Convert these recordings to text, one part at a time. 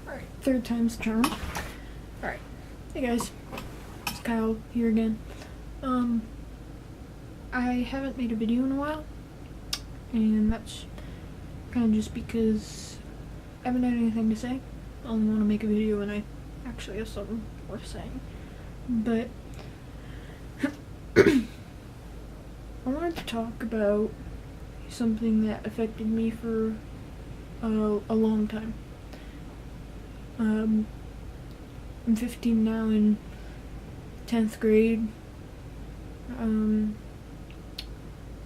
Alright, third time's charm. Alright, hey guys, it's Kyle here again. I haven't made a video in a while, and that's kind of just because I haven't had anything to say. I only want to make a video when I actually have something worth saying. But I wanted to talk about something that affected me for a long time. I'm 15 now, in 10th grade.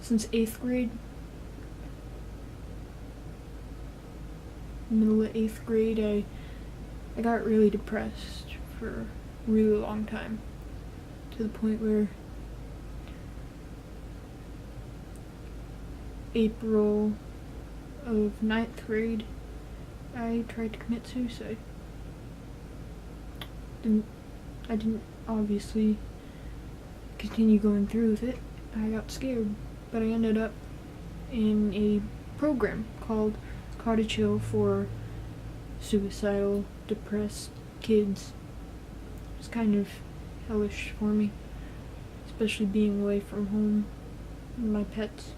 Since 8th grade. Middle of 8th grade, I got really depressed for a really long time. To the point where April of 9th grade, I tried to commit suicide. I didn't obviously continue going through with it. I got scared, but I ended up in a program called Cottage Hill for suicidal, depressed kids. It was kind of hellish for me, especially being away from home, and my pets,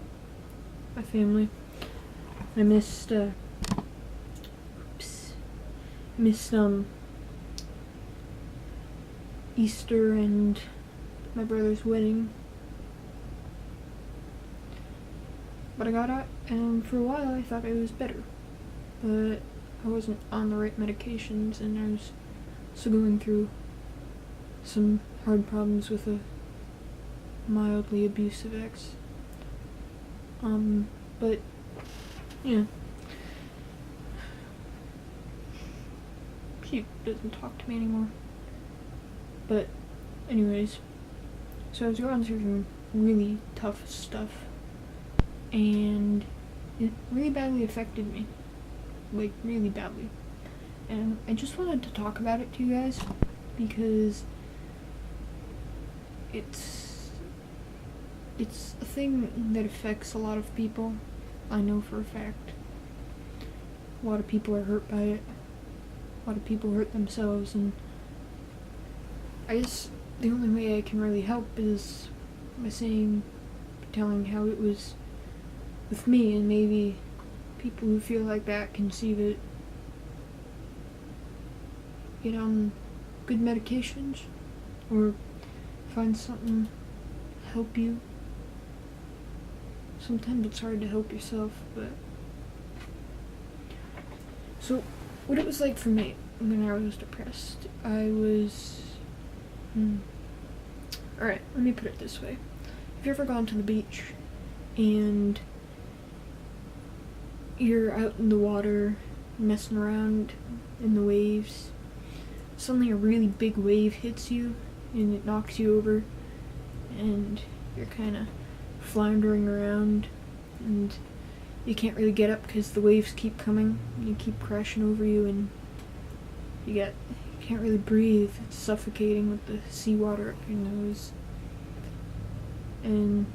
my family. I missed Easter and my brother's wedding. But I got out, and for a while I thought I was better. But I wasn't on the right medications, and I was still going through some hard problems with a mildly abusive ex. But yeah. She doesn't talk to me anymore. But anyways, so I was going through some really tough stuff, and it really badly affected me. Like, really badly. And I just wanted to talk about it to you guys, because it's a thing that affects a lot of people. I know for a fact. A lot of people are hurt by it. A lot of people hurt themselves, and I guess the only way I can really help is by telling how it was with me, and maybe people who feel like that can see that get on good medications, or find something to help you. Sometimes it's hard to help yourself, but so what it was like for me when I was depressed, alright, let me put it this way. Have you ever gone to the beach and you're out in the water messing around in the waves? Suddenly a really big wave hits you and it knocks you over, and you're kind of floundering around, and you can't really get up because the waves keep coming and you keep crashing over you, and you can't really breathe. It's suffocating with the seawater up your nose. And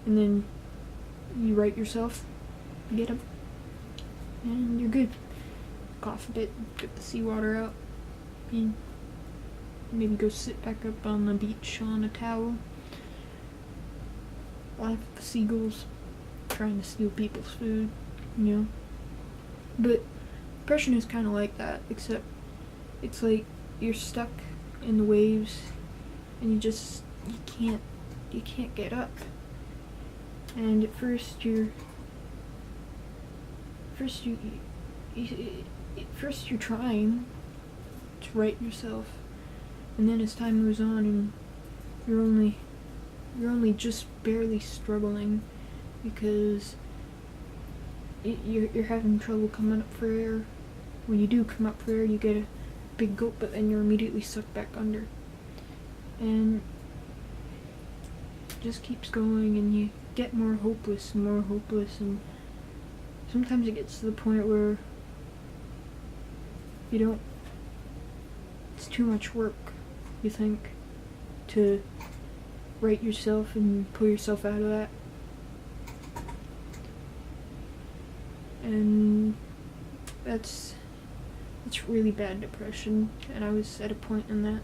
then you right yourself, get up, and you're good. Cough a bit, get the seawater out, and maybe go sit back up on the beach on a towel, laugh at the seagulls trying to steal people's food, you know. But depression is kind of like that, except it's like you're stuck in the waves and you can't get up. And at first you're trying to right yourself, and then as time moves on and you're only just barely struggling, because you're having trouble coming up for air. When you do come up for air, you get a big gulp, but then you're immediately sucked back under, and it just keeps going, and you get more hopeless, and sometimes it gets to the point where it's too much work, you think, to right yourself and pull yourself out of that. and that's really bad depression, and I was at a point in that,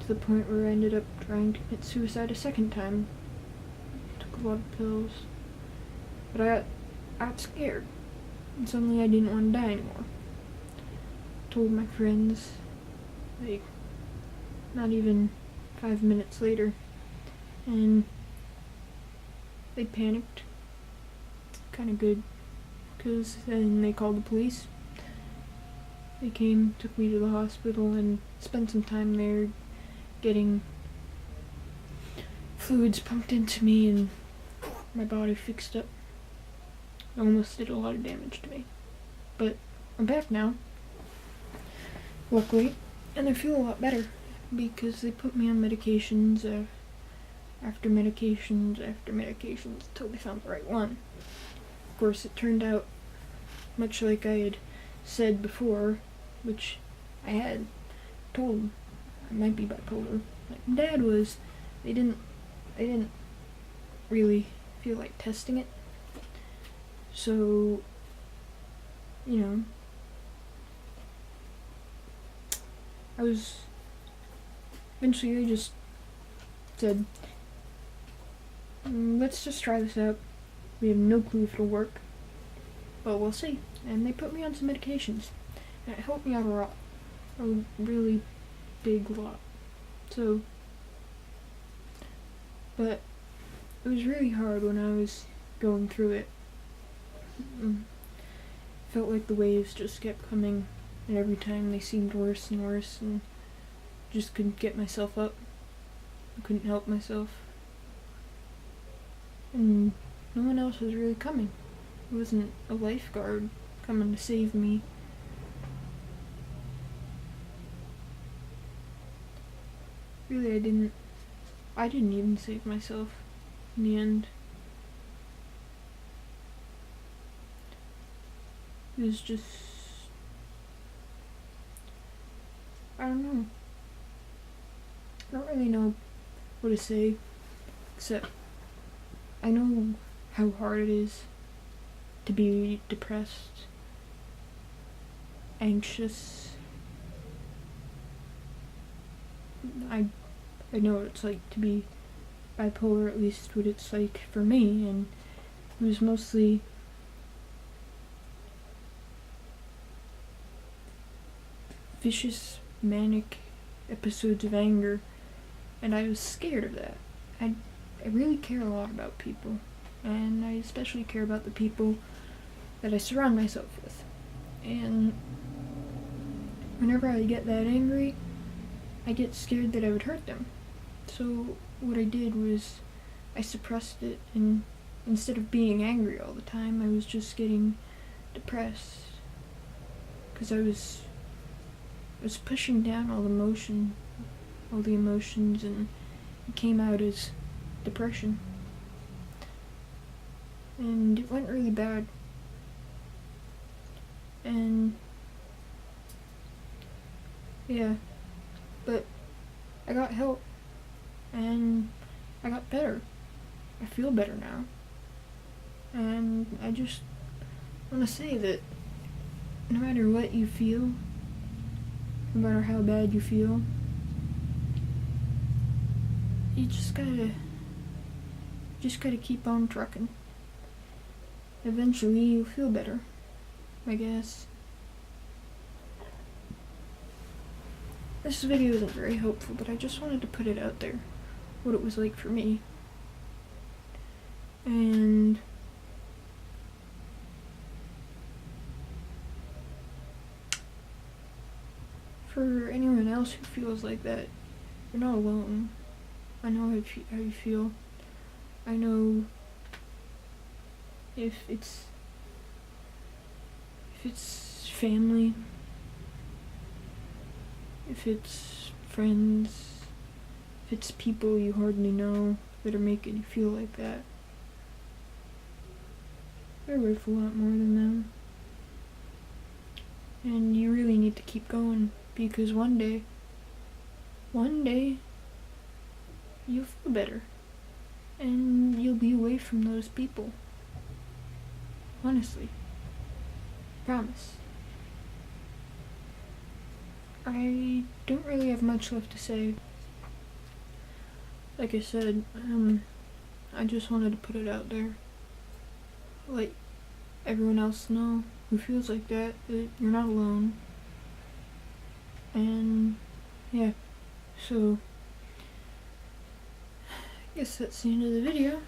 to the point where I ended up trying to commit suicide a second time. Took a lot of pills, but I got scared, and suddenly I didn't want to die anymore. Told my friends, like, not even 5 minutes later, and they panicked. Kind of good, because then they called the police. They came, took me to the hospital, and spent some time there getting fluids pumped into me and my body fixed up. It almost did a lot of damage to me. But I'm back now, luckily, and I feel a lot better because they put me on medications after medications after medications until they found the right one. Of course, it turned out much like I had said before, which I had told I might be bipolar. Like Dad was, they didn't really feel like testing it. So, eventually they just said, let's just try this out. We have no clue if it'll work, but we'll see. And they put me on some medications, and it helped me out a lot. A really big lot. So, but it was really hard when I was going through it. Felt like the waves just kept coming, and every time they seemed worse and worse, and just couldn't get myself up. I couldn't help myself. And no one else was really coming. It wasn't a lifeguard coming to save me. Really, I didn't even save myself in the end. It was just, I don't know. I don't really know what to say, except I know how hard it is to be depressed, anxious. I know what it's like to be bipolar, at least what it's like for me, and it was mostly vicious, manic episodes of anger, and I was scared of that. I really care a lot about people, and I especially care about the people that I surround myself with. And whenever I get that angry, I get scared that I would hurt them. So what I did was I suppressed it, and instead of being angry all the time, I was just getting depressed, because I was pushing down all the emotions, and it came out as depression. And it went really bad. And yeah, but I got help, and I got better. I feel better now. And I just want to say that no matter what you feel, no matter how bad you feel, you just gotta keep on trucking. Eventually you'll feel better, I guess. This video isn't very helpful, but I just wanted to put it out there, what it was like for me. And for anyone else who feels like that, you're not alone. I know how you feel. I know if it's family, if it's friends, if it's people you hardly know that are making you feel like that, they're worth a lot more than them. And you really need to keep going, because one day, you'll feel better, and you'll be away from those people. Honestly. promise. I don't really have much left to say. Like I said, I just wanted to put it out there. Let everyone else know who feels like that you're not alone. And yeah, so I guess that's the end of the video.